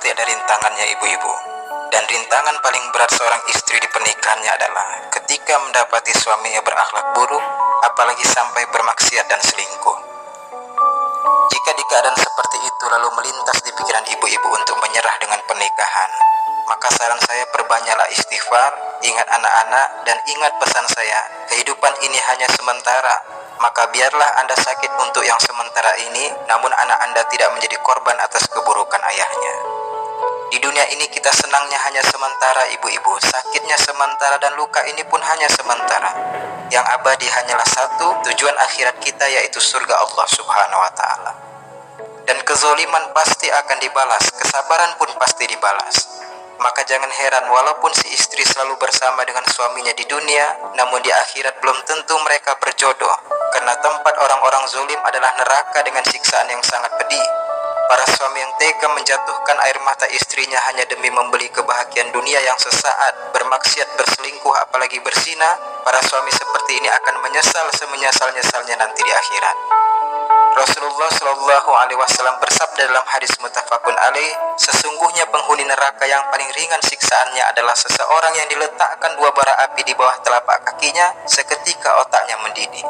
pasti ada rintangannya ibu-ibu. Dan rintangan paling berat seorang istri di pernikahannya adalah ketika mendapati suaminya berakhlak buruk, apalagi sampai bermaksiat dan selingkuh. Jika di keadaan seperti itu lalu melintas di pikiran ibu-ibu untuk menyerah dengan pernikahan, maka saran saya perbanyaklah istighfar, ingat anak-anak, dan ingat pesan saya, kehidupan ini hanya sementara. Maka biarlah Anda sakit untuk yang sementara ini, namun anak Anda tidak menjadi korban atas keburukan ayahnya. Di dunia ini kita senangnya hanya sementara ibu-ibu, sakitnya sementara, dan luka ini pun hanya sementara. Yang abadi hanyalah satu, tujuan akhirat kita yaitu surga Allah Subhanahu wa Ta'ala. Dan kezoliman pasti akan dibalas, kesabaran pun pasti dibalas. Maka jangan heran walaupun si istri selalu bersama dengan suaminya di dunia, namun di akhirat belum tentu mereka berjodoh, karena tempat orang-orang zolim adalah neraka dengan siksaan yang sangat pedih. Para suami yang tega menjatuhkan air mata istrinya hanya demi membeli kebahagiaan dunia yang sesaat, bermaksiat, berselingkuh, apalagi berzina, para suami seperti ini akan menyesal semenyesal-nyesalnya nanti di akhirat. Rasulullah Shallallahu Alaihi Wasallam bersabda dalam hadis muttafaqun alaih, sesungguhnya penghuni neraka yang paling ringan siksaannya adalah seseorang yang diletakkan dua bara api di bawah telapak kakinya seketika otaknya mendidih.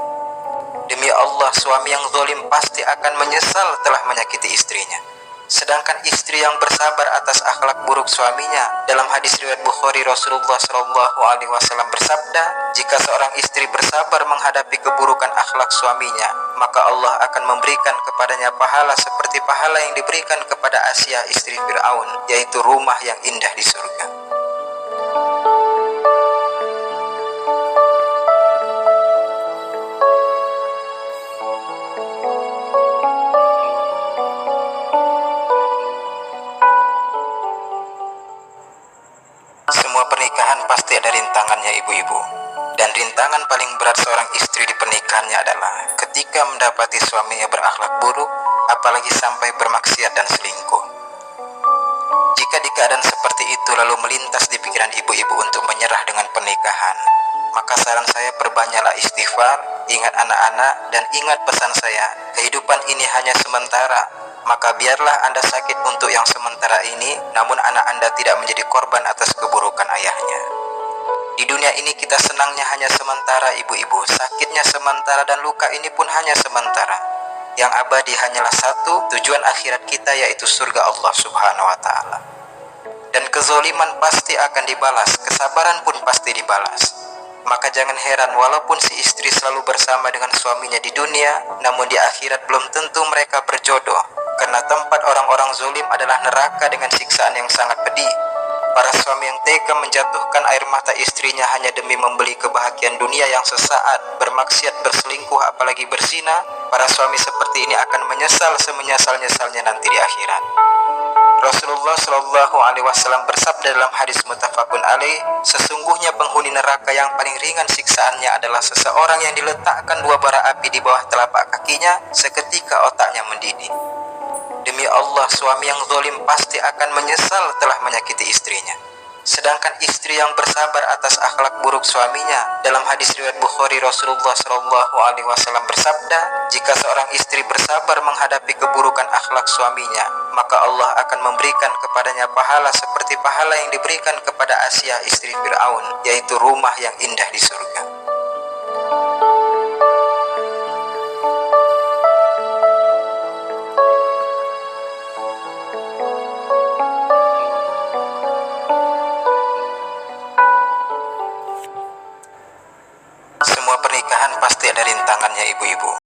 Demi Allah, suami yang zalim pasti akan menyesal telah menyakiti istrinya. Sedangkan istri yang bersabar atas akhlak buruk suaminya, dalam hadis riwayat Bukhari, Rasulullah Shallallahu Alaihi Wasallam bersabda, jika seorang istri bersabar menghadapi keburukan akhlak suaminya, maka Allah akan memberikan kepadanya pahala seperti pahala yang diberikan kepada Asia istri Fir'aun, yaitu rumah yang indah di surga. Semua pernikahan pasti ada rintangannya ibu-ibu. Dan rintangan paling berat seorang istri di pernikahannya adalah ketika mendapati suaminya berakhlak buruk, apalagi sampai bermaksiat dan selingkuh. Jika di keadaan seperti itu lalu melintas di pikiran ibu-ibu untuk menyerah dengan pernikahan, maka saran saya perbanyaklah istighfar, ingat anak-anak, dan ingat pesan saya, kehidupan ini hanya sementara. Maka biarlah Anda sakit untuk yang sementara ini, namun anak Anda tidak menjadi korban atas keburukan ayahnya. Di dunia ini kita senangnya hanya sementara ibu-ibu, sakitnya sementara, dan luka ini pun hanya sementara. Yang abadi hanyalah satu, tujuan akhirat kita yaitu surga Allah Subhanahu wa Ta'ala. Dan kezoliman pasti akan dibalas, kesabaran pun pasti dibalas. Maka jangan heran walaupun si istri selalu bersama dengan suaminya di dunia, namun di akhirat belum tentu mereka berjodoh, karena tempat orang-orang zolim adalah neraka dengan siksaan yang sangat pedih. Para suami yang tega menjatuhkan air mata istrinya hanya demi membeli kebahagiaan dunia yang sesaat, bermaksiat, berselingkuh, apalagi berzina, para suami seperti ini akan menyesal semenyesal-nyesalnya nanti di akhirat. Rasulullah Shallallahu Alaihi Wasallam bersabda dalam hadis muttafaqun alaih, sesungguhnya penghuni neraka yang paling ringan siksaannya adalah seseorang yang diletakkan dua bara api di bawah telapak kakinya seketika otaknya mendidih. Demi Allah, suami yang zalim pasti akan menyesal telah menyakiti istrinya. Sedangkan istri yang bersabar atas akhlak buruk suaminya, dalam hadis riwayat Bukhari, Rasulullah Shallallahu Alaihi Wasallam bersabda, jika seorang istri bersabar menghadapi keburukan akhlak suaminya, maka Allah akan memberikan kepadanya pahala seperti pahala yang diberikan kepada Asia istri Fir'aun, yaitu rumah yang indah di surga. Semua pernikahan pasti ada rintangannya ibu-ibu.